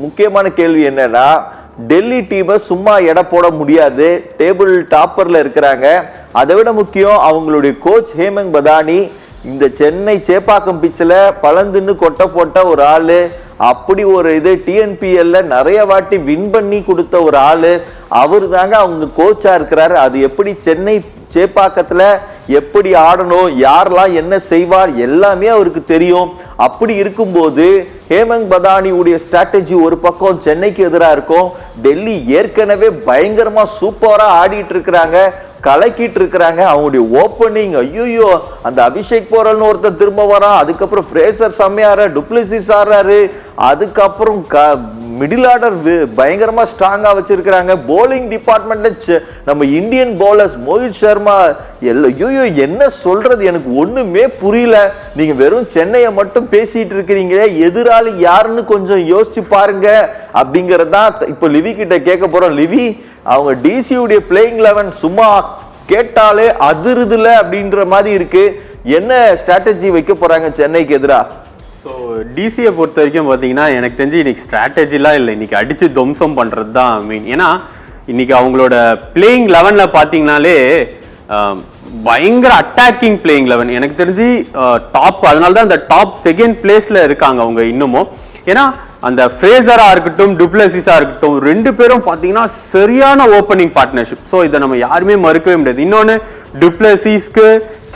முக்கியமான கேள்வி என்னன்னா, டெல்லி டீமை சும்மா எடை போட முடியாது. டேபிள் டாப்பர்ல இருக்கிறாங்க. அதை விட முக்கியம் அவங்களுடைய கோச் ஹேமந்த் பதானி இந்த சென்னை சேப்பாக்கம் பிச்சில் பழந்துன்னு கொட்டை போட்ட ஒரு ஆளு. அப்படி ஒரு இது டிஎன்பிஎல்ல நிறைய வாட்டி வின் பண்ணி கொடுத்த ஒரு ஆளு. அவர் தாங்க அவங்க கோச்சா இருக்கிறாரு. அது எப்படி சென்னை சேப்பாக்கத்துல எப்படி ஆடணும், யாரெல்லாம் என்ன செய்வார் எல்லாமே அவருக்கு தெரியும். அப்படி இருக்கும்போது ஹேமந்த் பதானி உடைய ஸ்ட்ராட்டஜி ஒரு பக்கம் சென்னைக்கு எதிராக இருக்கும். டெல்லி ஏற்கனவே பயங்கரமா சூப்பரா ஆடிட்டு இருக்கிறாங்க, கலக்கிட்டு இருக்கிறாங்க. அவங்களுடைய ஓப்பனிங் ஐயோ, அந்த அபிஷேக் போரல்னு ஒருத்தர் திரும்ப வரான், அதுக்கப்புறம் ஃப்ரேசர் செம்மையாரு, டுப்ளிசிஸ் ஆடுறாரு, அதுக்கப்புறம் மிடில் ஆர்டர் பயங்கரமா ஸ்ட்ராங்கா வச்சிருக்கிறாங்க. போலிங் டிபார்ட்மெண்ட்ல நம்ம இந்தியன் பவுலர்ஸ் மோஹித் சர்மா ஐயோ என்ன சொல்றது எனக்கு ஒண்ணுமே புரியல. நீங்க வெறும் சென்னையை மட்டும் பேசிட்டு இருக்கிறீங்களே, எதிராளி யாருன்னு கொஞ்சம் யோசிச்சு பாருங்க அப்படிங்கறதான் இப்ப லிவி கிட்ட கேட்க போறோம். லிவி, அவங்க டிசி உடைய பிளேயிங் 11 சும்மா கேட்டாலே அதிருதுல அப்படின்ற மாதிரி இருக்கு. என்ன ஸ்ட்ராட்டஜி வைக்க போறாங்க சென்னைக்கு எதிரா? ஸோ டிசியை பொறுத்த வரைக்கும் பார்த்தீங்கன்னா எனக்கு தெரிஞ்சு இன்னைக்கு ஸ்ட்ராட்டஜிலாம் இல்லை, இன்னைக்கு அடிச்சு துவம்சம் பண்ணுறது தான் மெயின். ஏன்னா இன்னைக்கு அவங்களோட பிளேயிங் 11 பார்த்தீங்கன்னாலே பயங்கர அட்டாக்கிங் பிளேயிங் 11 எனக்கு தெரிஞ்சு டாப். அதனால தான் அந்த டாப் செகண்ட் பிளேஸ்ல இருக்காங்க அவங்க இன்னமும். ஏன்னா அந்த ஃப்ரேசரா இருக்கட்டும், டுப்ளசிஸா இருக்கட்டும், ரெண்டு பேரும் பார்த்தீங்கன்னா சரியான ஓப்பனிங் பார்ட்னர்ஷிப். ஸோ இதை நம்ம யாருமே மறுக்கவே முடியாது. இன்னொன்று டுப்ளசிஸ்க்கு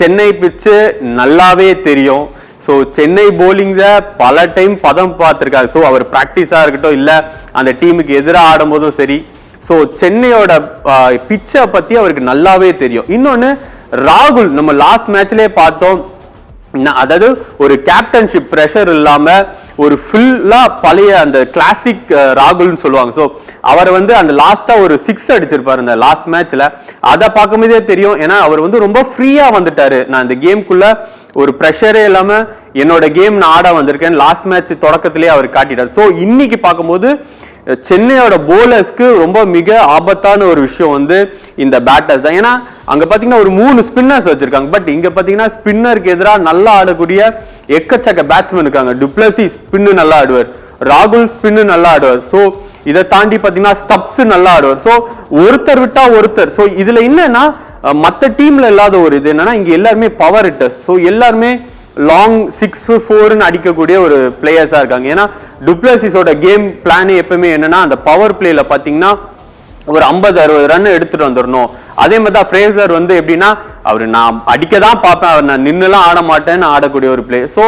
சென்னை பிச்சு நல்லாவே தெரியும். ஸோ சென்னை போலிங்ஸை பல டைம் பதம் பார்த்துருக்காரு. ஸோ அவர் ப்ராக்டிஸாக இருக்கட்டும், இல்லை அந்த டீமுக்கு எதிராக ஆடும்போதும் சரி. ஸோ சென்னையோட பிச்சை பற்றி அவருக்கு நல்லாவே தெரியும். இன்னொன்று ராகுல், நம்ம லாஸ்ட் மேட்ச்லேயே பார்த்தோம், அதாவது ஒரு கேப்டன்ஷிப் ப்ரெஷர் இல்லாமல் ஒரு ஃபுல்லா பழைய அந்த கிளாசிக் ராகுல்னு சொல்லுவாங்க. ஸோ அவர் அந்த லாஸ்டா ஒரு 6 அடிச்சிருப்பாரு அந்த லாஸ்ட் மேட்ச்ல. அதை பார்க்கும்போதே தெரியும். ஏன்னா அவர் ரொம்ப ஃப்ரீயா வந்துட்டாரு. நான் இந்த கேம்குள்ள ஒரு ப்ரெஷரே இல்லாம என்னோட கேம் நான் ஆட வந்திருக்கேன் லாஸ்ட் மேட்ச் தொடக்கத்திலேயே அவர் காட்டிட்டார். ஸோ இன்னைக்கு பார்க்கும்போது சென்னையோட போலர்ஸ்க்கு ரொம்ப மிக ஆபத்தான ஒரு விஷயம் இந்த பேட்டர்ஸ் தான். ஏன்னா அங்க பாத்தீங்கன்னா ஒரு 3 ஸ்பின்னர்ஸ் வச்சிருக்காங்க. பட் இங்க பாத்தீங்கன்னா ஸ்பின்னருக்கு எதிராக நல்லா ஆடக்கூடிய எக்கச்சக்க பேட்ஸ்மேன் இருக்காங்க. டுப்ளசி ஸ்பின்னு நல்லா ஆடுவார், ராகுல் ஸ்பின்னு நல்லா ஆடுவார். ஸோ இதை தாண்டி பாத்தீங்கன்னா ஸ்டப்ஸ் நல்லா ஆடுவார். ஸோ ஒருத்தர் விட்டா ஒருத்தர். ஸோ இதுல என்னன்னா மற்ற டீம்ல இல்லாத ஒரு இது என்னன்னா இங்க எல்லாருமே பவர் ஹிட்டர்ஸ். ஸோ எல்லாருமே லாங் 6-4 அடிக்கக்கூடிய ஒரு பிளேயர்ஸா இருக்காங்க. ஏன்னா டுப்ளசிஸோட கேம் பிளானே எப்பவுமே என்னன்னா அந்த பவர் பிளேல பாத்தீங்கன்னா ஒரு 50-60 ரன் எடுத்துட்டு வந்துடணும். அதே மாதிரி தான் ஃப்ரேசர் எப்படின்னா அவரு நான் அடிக்க தான் பார்ப்பேன், அவர் நான் நின்னுலாம் ஆட மாட்டேன்னு ஆடக்கூடிய ஒரு பிளே. ஸோ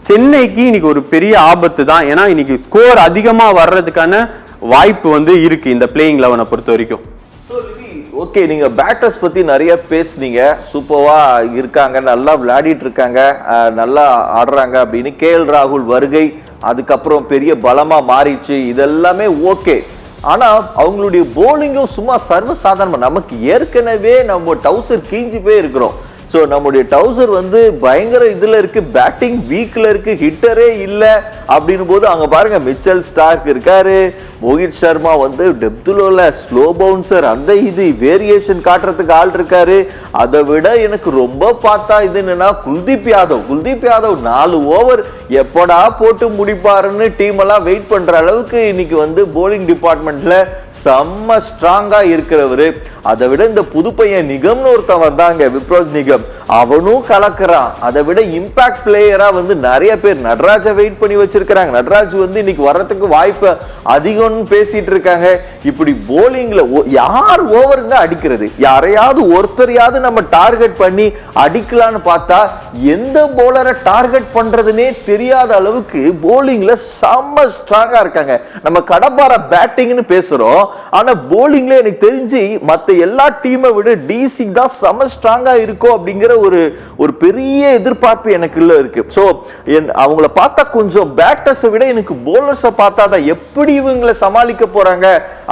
சென்னைக்கு இன்னைக்கு ஒரு பெரிய ஆபத்து தான். ஏன்னா இன்னைக்கு ஸ்கோர் அதிகமா வர்றதுக்கான வாய்ப்பு இருக்கு இந்த பிளேயிங் 11 பொறுத்த வரைக்கும். ஓகே, நீங்க பேட்டர்ஸ் பத்தி நிறைய பேசுனீங்க, சூப்பர்வா இருக்காங்க, நல்லா விளையாடிட்டு இருக்காங்க, நல்லா ஆடுறாங்க அப்படின்னு. கேஎல் ராகுல் வருகை அதுக்கப்புறம் பெரிய பலமா மாறிச்சு, இதெல்லாமே ஓகே. ஆனா அவங்களுடைய போலிங்கும் சும்மா சர்வசாதாரணமா, நமக்கு ஏற்கனவே நம்ம டவுசர் கீஞ்சி போய் இருக்கிறோம். ஸோ நம்முடைய டவுசர் பயங்கர இதுல இருக்கு, பேட்டிங் வீக்ல இருக்கு, ஹிட்டரே இல்லை அப்படின்னு போது அங்க பாருங்க மிச்சல் ஸ்டார்க் இருக்காரு, மோஹித் சர்மா டெப்துல ஸ்லோ பவுன்சர், அந்த இது வேரியேஷன் காட்டுறதுக்கு ஆள் இருக்காரு. அதை விட எனக்கு ரொம்ப பார்த்தா இது என்னன்னா குல்தீப் யாதவ் 4 ஓவர் எப்படா போட்டு முடிப்பாருன்னு டீம் எல்லாம் வெயிட் பண்ற அளவுக்கு இன்னைக்கு போலிங் டிபார்ட்மெண்ட்ல செம்ம ஸ்ட்ராங்கா இருக்கிறவரு. அதை விட இந்த புது பையன் நிகம்னு ஒருத்தன் வந்தாங்க, விப்ரோஜ் நிகம், அவனும் கலக்குறான். அதை விட இம்பாக்ட் பிளேயரா நிறைய பேர் நடராஜை வெயிட் பண்ணி வச்சிருக்கிறாங்க. நடராஜ் இன்னைக்கு வர்றதுக்கு வாய்ப்பு அதிகம்னு பேசிட்டு இருக்காங்க. இப்படி போலிங்ல யார் ஓவருங்க அடிக்கிறது, யாரையாவது ஒருத்தரையாவது நம்ம டார்கெட் பண்ணி அடிக்கலான்னு பார்த்தா எந்த போலரை டார்கெட் பண்றதுன்னே தெரியாத அளவுக்கு போலிங்ல செம்ம ஸ்ட்ராங்கா இருக்காங்க. நம்ம கடப்பார பேட்டிங்னு பேசுறோம், ஆனா போலிங்ல எனக்கு தெரிஞ்சு மத்த எல்லா டீமை விட டிசி தான் செம ஸ்ட்ராங்கா இருக்கும் அப்படிங்கிற ஒரு பெரிய எதிர்பார்ப்பு எனக்குள்ள இருக்கு. சோ அவங்கள பார்த்தா கொஞ்சம் பேட்டர்ஸை விட எனக்கு போலர்ஸை பார்த்தா தான் எப்படி இவங்களை சமாளிக்க போறாங்க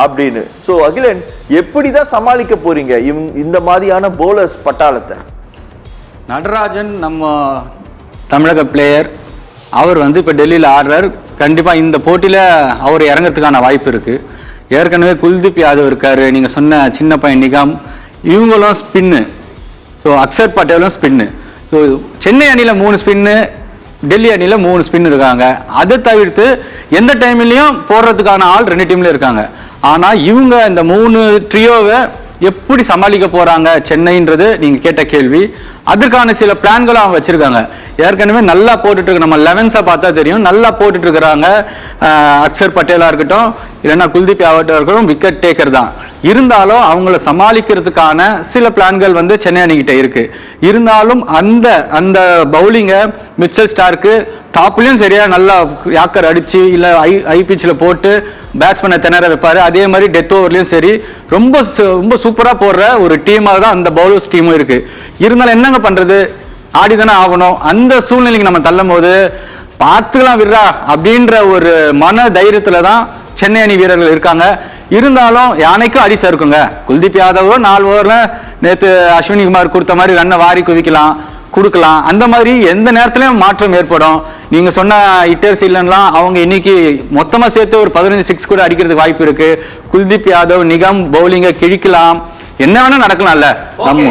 அப்படின்னு. சோ அகிலன், எப்படிதான் சமாளிக்க போறீங்க இந்த மாதிரியான போலர்ஸ் பட்டாளத்தை? நடராஜன் நம்ம தமிழக பிளேயர், அவர் இப்போ டெல்லியில் ஆடுறார். கண்டிப்பாக இந்த போட்டியில் அவர் இறங்கிறதுக்கான வாய்ப்பு இருக்குது. ஏற்கனவே குல்தீப் யாதவ் இருக்காரு, நீங்கள் சொன்ன சின்ன பையன் நிகாம், இவங்களும் ஸ்பின்னு. ஸோ அக்ஷர் பட்டேலும் ஸ்பின்னு. ஸோ சென்னை அணியில் 3 ஸ்பின்னு, டெல்லி அணியில 3 ஸ்பின் இருக்காங்க. அதை தவிர்த்து எந்த டைம்லயும் போடுறதுக்கான ஆள் 2 டீம்ல இருக்காங்க. ஆனா இவங்க இந்த 3 ட்ரியோவை எப்படி சமாளிக்க போறாங்க சென்னைன்றது நீங்க கேட்ட கேள்வி. அதற்கான சில பிளான்களும் அவங்க வச்சிருக்காங்க. ஏற்கனவே நல்லா போட்டுட்டு இருக்க, நம்ம 11ஸை பார்த்தா தெரியும், நல்லா போட்டுட்டு இருக்கிறாங்க. அக்ஷர் பட்டேலா இருக்கட்டும், இல்லைன்னா குல்தீப் யாதவா இருக்கட்டும், விக்கெட் டேக்கர் தான். இருந்தாலும் அவங்கள சமாளிக்கிறதுக்கான சில பிளான்கள் வந்து சென்னை அணிகிட்ட இருக்கு. இருந்தாலும் அந்த அந்த பவுலிங்கை மிச்சல் ஸ்டார்க்கு டாப்லயும் சரியா நல்லா யாக்கர் அடிச்சு இல்ல ஐ பிச்சில் போட்டு பேட்ஸ்மேனை திணற வைப்பாரு. அதே மாதிரி டெத் ஓவர்லயும் சரி ரொம்ப ரொம்ப சூப்பரா போடுற ஒரு டீமாக தான் அந்த பவுலர்ஸ் டீமும் இருக்கு. இருந்தாலும் என்னங்க பண்றது, ஆடிதானே ஆகணும். அந்த சூழ்நிலைக்கு நம்ம தள்ளும் போது பார்த்துக்கலாம் விடுறா அப்படின்ற ஒரு மன தைரியத்துல தான் சென்னை அணி வீரர்கள் இருக்காங்க. இருந்தாலும் யானைக்கும் அடி சறுக்குங்க. குல்தீப் யாதவோ 4 ஓவர்ல நேற்று அஸ்வினி குமார் கொடுத்த மாதிரி ரன்னை வாரி குவிக்கலாம், கொடுக்கலாம். அந்த மாதிரி எந்த நேரத்திலையும் மாற்றம் ஏற்படும். நீங்க சொன்ன ஹிட்டர்ஸ் இல்லைன்னா அவங்க இன்னைக்கு மொத்தமா சேர்த்து ஒரு 15 6 கூட அடிக்கிறதுக்கு வாய்ப்பு இருக்கு. குல்தீப் யாதவ் நிகம் பவுலிங்கை கிழிக்கலாம், என்ன வேணா நடக்கலாம்ல. நம்ம